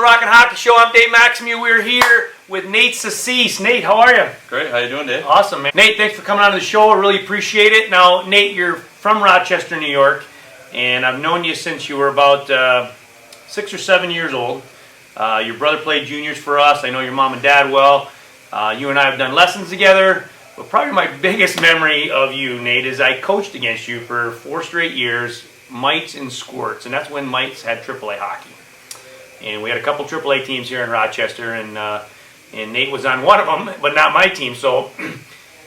Rockin' Hockey Show. I'm Dave Maximue. We're here with Nate Sucese. Nate, how are you? Great. How you doing, Dave? Awesome, man. Nate, thanks for coming on to the show. I really appreciate it. Now, Nate, you're from Rochester, New York, and I've known you since you were about 6 or 7 years old. Your brother played juniors for us. I know your mom and dad well. You and I have done lessons together. But probably my biggest memory of you, Nate, is I coached against you for 4 straight years, mites and squirts, and that's when mites had AAA hockey. And we had a couple AAA teams here in Rochester, and Nate was on one of them, but not my team. So,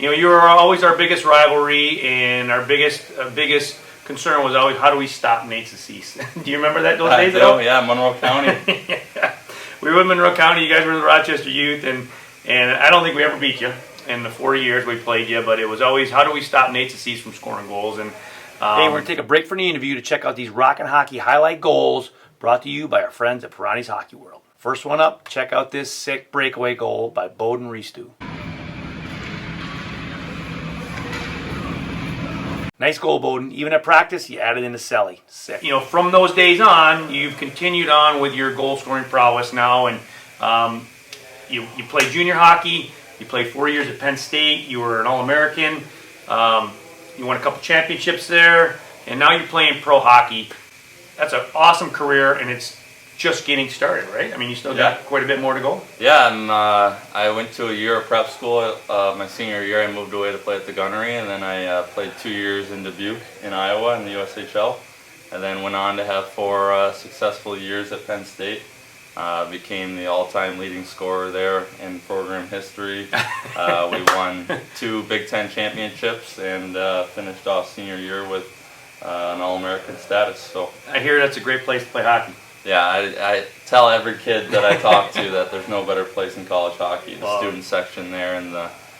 you were always our biggest rivalry, and our biggest concern was always how do we stop Nate Sucese. Do you remember those days? Oh yeah, Monroe County. Yeah. We were in Monroe County. You guys were the Rochester Youth, and I don't think we ever beat you in the 4 years we played you. But it was always how do we stop Nate Sucese from scoring goals. And hey, we're gonna take a break from the interview to check out these Rockin' Hockey highlight goals brought to you by our friends at Pirani's Hockey World. First one up, check out this sick breakaway goal by Bowden Ristu. Nice goal, Bowden. Even at practice, you added in the celly. Sick. From those days on, you've continued on with your goal-scoring prowess now, and you played junior hockey. You played 4 years at Penn State. You were an All-American. You won a couple championships there, and now you're playing pro hockey. That's an awesome career, and it's just getting started, right? I mean, you still got quite a bit more to go. Yeah, and I went to a year of prep school. My senior year, I moved away to play at the Gunnery, and then I played 2 years in Dubuque in Iowa in the USHL, and then went on to have 4 successful years at Penn State. Became the all-time leading scorer there in program history. We won 2 Big Ten championships and finished off senior year with an All-American status. So I hear that's a great place to play hockey. Yeah, I tell every kid that I talk to that there's no better place in college hockey. The student section there and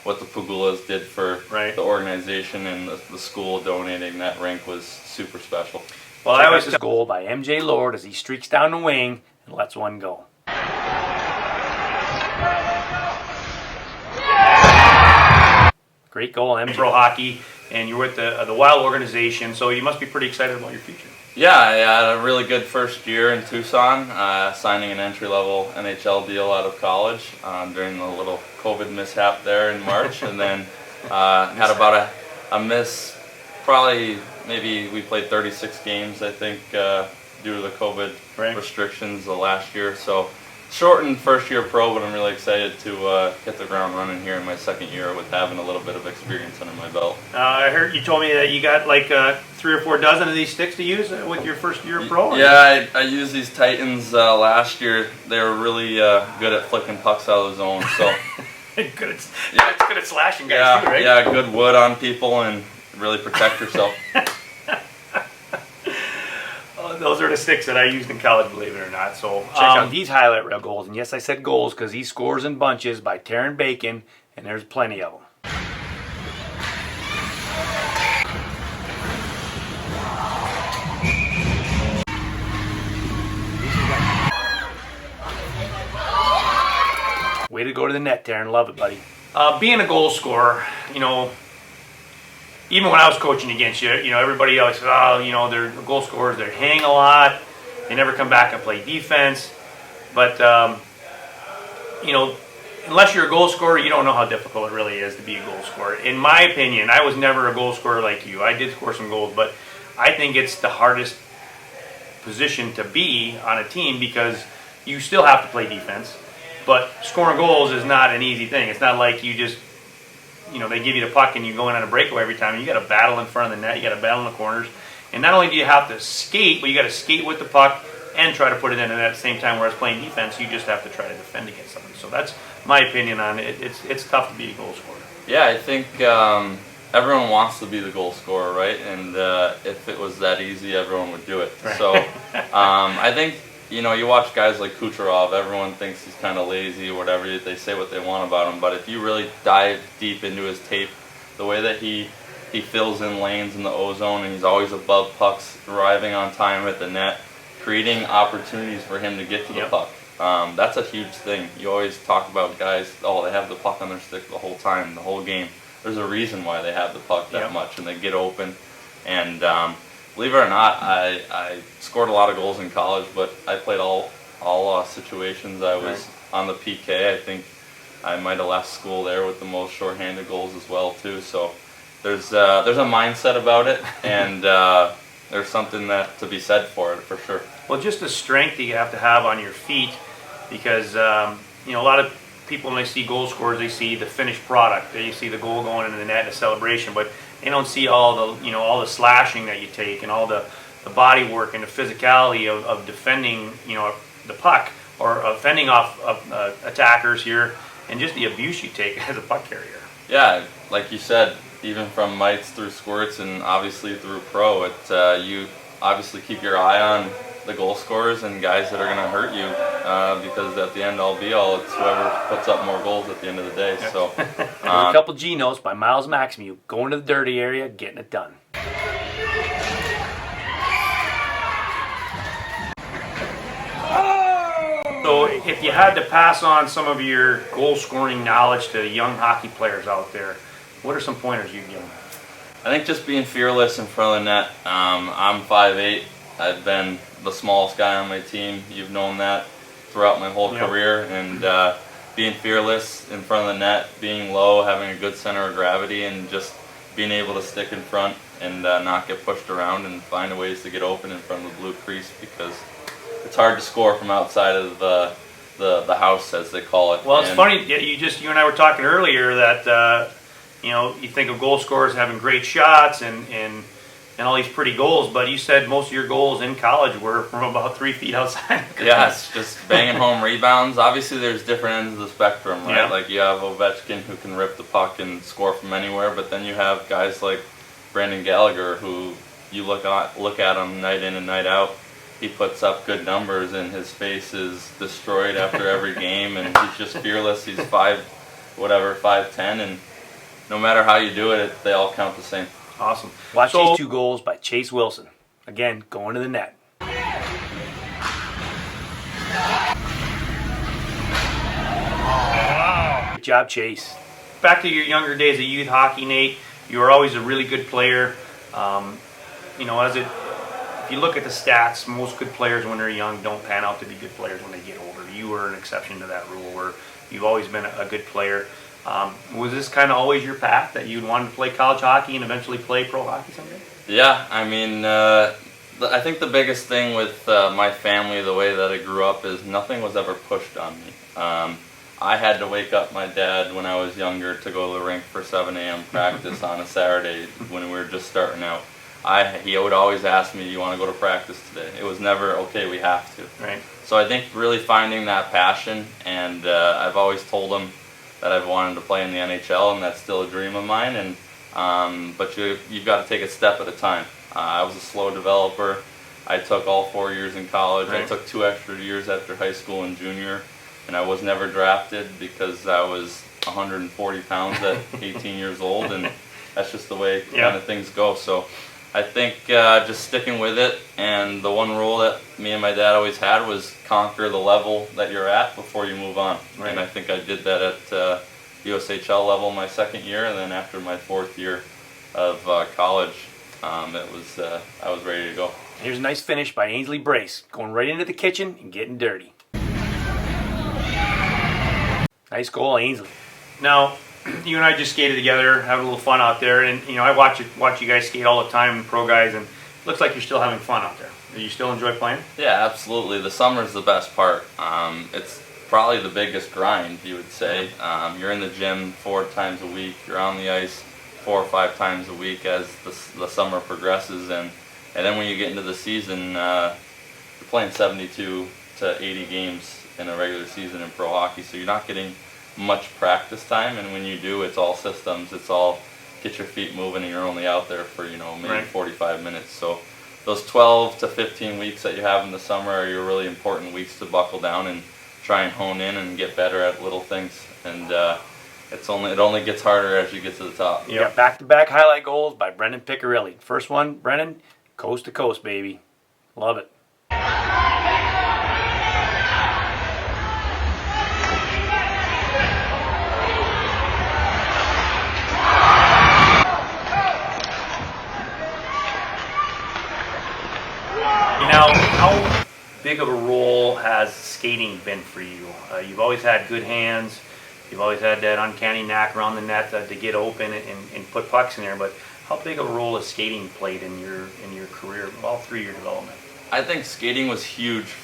what the Pagulas did for the organization and the school donating that rink was super special. Well, I was a goal by MJ Lord as he streaks down the wing and lets one go. Great goal, MJ. Pro hockey, and you're with the Wild organization, so you must be pretty excited about your future. Yeah, I had a really good first year in Tucson, signing an entry-level NHL deal out of college during the little COVID mishap there in March, and then had about a miss, probably maybe we played 36 games, I think, due to the COVID restrictions the last year. So shortened first year pro, but I'm really excited to hit the ground running here in my second year with having a little bit of experience under my belt. I heard you told me that you got like 3 or 4 dozen of these sticks to use with your first year pro? Yeah, I used these Titans last year. They were really good at flicking pucks out of the zone. So it's good at slashing guys too, right? Yeah, good wood on people and really protect yourself. Those are the sticks that I used in college, believe it or not. So check out these highlight reel goals. And yes, I said goals because he scores in bunches by Taryn Bacon, and there's plenty of them. Way to go to the net, Taryn. Love it, buddy. Being a goal scorer, even when I was coaching against you, everybody always says, they're goal scorers, they hang a lot, they never come back and play defense. But, unless you're a goal scorer, you don't know how difficult it really is to be a goal scorer. In my opinion, I was never a goal scorer like you. I did score some goals, but I think it's the hardest position to be on a team because you still have to play defense. But scoring goals is not an easy thing. It's not like you just they give you the puck and you go in on a breakaway every time. You got to battle in front of the net. You got to battle in the corners. And not only do you have to skate, but you got to skate with the puck and try to put it in. And at the same time, whereas playing defense, you just have to try to defend against something. So that's my opinion on it. It's tough to be a goal scorer. Yeah, I think everyone wants to be the goal scorer, right? And if it was that easy, everyone would do it. Right. So I think you watch guys like Kucherov, everyone thinks he's kind of lazy or whatever, they say what they want about him, but if you really dive deep into his tape, the way that he fills in lanes in the O-zone and he's always above pucks, arriving on time at the net, creating opportunities for him to get to the puck. That's a huge thing. You always talk about guys, they have the puck on their stick the whole time, the whole game. There's a reason why they have the puck that much and they get open. And believe it or not, I scored a lot of goals in college, but I played all all situations. I was on the PK. I think I might have left school there with the most shorthanded goals as well too. So there's a mindset about it, and there's something that to be said for it for sure. Well, just the strength that you have to have on your feet, because you know, a lot of people, when they see goal scorers, they see the finished product. They see the goal going into the net and a celebration, but they don't see all the, you know, all the slashing that you take and all the body work and the physicality of defending, you know, the puck or fending off attackers here, and just the abuse you take as a puck carrier. Yeah, like you said, even from mites through squirts and obviously through pro, you obviously keep your eye on the goal scorers and guys that are going to hurt you, because at the end all be all, it's whoever puts up more goals at the end of the day. Yeah. So a couple G notes by Miles Maximue, going to the dirty area, getting it done. So if you had to pass on some of your goal scoring knowledge to young hockey players out there, what are some pointers you'd give them? I think just being fearless in front of the net. I'm 5'8". I've been the smallest guy on my team. You've known that throughout my whole career. And being fearless in front of the net, being low, having a good center of gravity, and just being able to stick in front and not get pushed around and find ways to get open in front of the blue crease, because it's hard to score from outside of the house, as they call it. Well, it's funny, you and I were talking earlier that you know, you think of goal scorers having great shots and all these pretty goals, but you said most of your goals in college were from about 3 feet outside. Yeah, it's just banging home rebounds. Obviously, there's different ends of the spectrum, right? Yeah. Like you have Ovechkin, who can rip the puck and score from anywhere, but then you have guys like Brandon Gallagher, who you look at him night in and night out. He puts up good numbers, and his face is destroyed after every game, and he's just fearless. He's 5'10", and no matter how you do it, they all count the same. Awesome. Watch these 2 goals by Chase Wilson. Again, going to the net. Good job, Chase. Back to your younger days of youth hockey, Nate. You were always a really good player. You know, if you look at the stats, most good players when they're young don't pan out to be good players when they get older. You were an exception to that rule, where you've always been a good player. Was this kind of always your path, that you'd wanted to play college hockey and eventually play pro hockey someday? Yeah, I mean, I think the biggest thing with my family, the way that I grew up, is nothing was ever pushed on me. I had to wake up my dad when I was younger to go to the rink for 7 a.m. practice on a Saturday when we were just starting out. He would always ask me, "Do you want to go to practice today?" It was never, "Okay, we have to." Right. So I think really finding that passion, and I've always told him that I've wanted to play in the NHL, and that's still a dream of mine. And but you've got to take a step at a time. I was a slow developer. I took all 4 years in college. Right. I took 2 extra years after high school and junior, and I was never drafted because I was 140 pounds at 18 years old, and that's just the way kind of things go. So I think just sticking with it, and the one rule that me and my dad always had was conquer the level that you're at before you move on. Right. And I think I did that at USHL level my second year, and then after my 4th year of college, I was ready to go. Here's a nice finish by Ainsley Brace, going right into the kitchen and getting dirty. Nice goal, Ainsley. Now, you and I just skated together, having a little fun out there, and you know, I watch you guys skate all the time, pro guys, and it looks like you're still having fun out there. Do you still enjoy playing? Yeah, absolutely. The summer's the best part. It's probably the biggest grind, you would say. You're in the gym 4 times a week. You're on the ice 4 or 5 times a week as the summer progresses, and then when you get into the season, you're playing 72 to 80 games in a regular season in pro hockey, so you're not getting much practice time, and when you do, it's all systems. It's all get your feet moving, and you're only out there for maybe 45 minutes. So those 12 to 15 weeks that you have in the summer are your really important weeks to buckle down and try and hone in and get better at little things. And it only gets harder as you get to the top. You got back-to-back highlight goals by Brendan Piccirilli. First one, Brendan, coast to coast, baby. Love it. Now, how big of a role has skating been for you? You've always had good hands. You've always had that uncanny knack around the net to get open and put pucks in there. But how big a role has skating played in your career, all through your development? I think skating was huge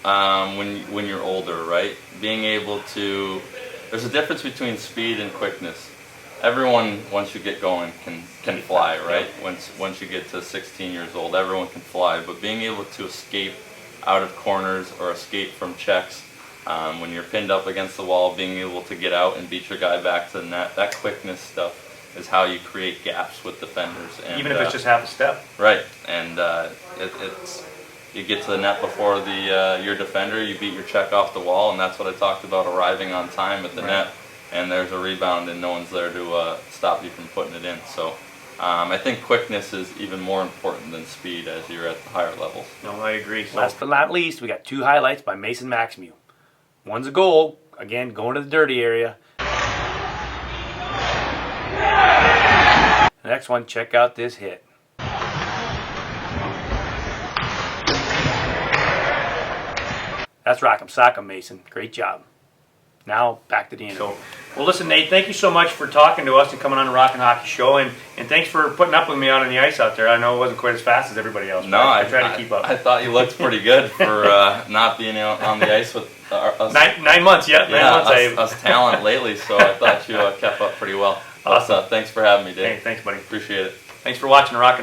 when you're older, right? Being able to, there's a difference between speed and quickness. Everyone, once you get going, can fly, right? Once you get to 16 years old, everyone can fly. But being able to escape out of corners or escape from checks, when you're pinned up against the wall, being able to get out and beat your guy back to the net, that quickness stuff is how you create gaps with defenders. And, even if it's just half a step. Right, and it's you get to the net before your defender, you beat your check off the wall, and that's what I talked about, arriving on time at the net. And there's a rebound and no one's there to stop you from putting it in. So I think quickness is even more important than speed as you're at the higher levels. No, I agree. So, last but not least, we got 2 highlights by Mason Maxmew. One's a goal, again, going to the dirty area. The next one, check out this hit. That's Rock'em Sock'em, Mason. Great job. Now, back to the interview. so, well, listen, Nate, thank you so much for talking to us and coming on the Rockin' Hockey Show, and thanks for putting up with me out on the ice out there. I know it wasn't quite as fast as everybody else. No, I tried to keep up. I thought you looked pretty good for not being on the ice with us. 9 months, yeah. 9 months. Us talent lately, so I thought you kept up pretty well. Awesome. Thanks for having me, Dave. Hey, thanks, buddy. Appreciate it. Thanks for watching the Rockin'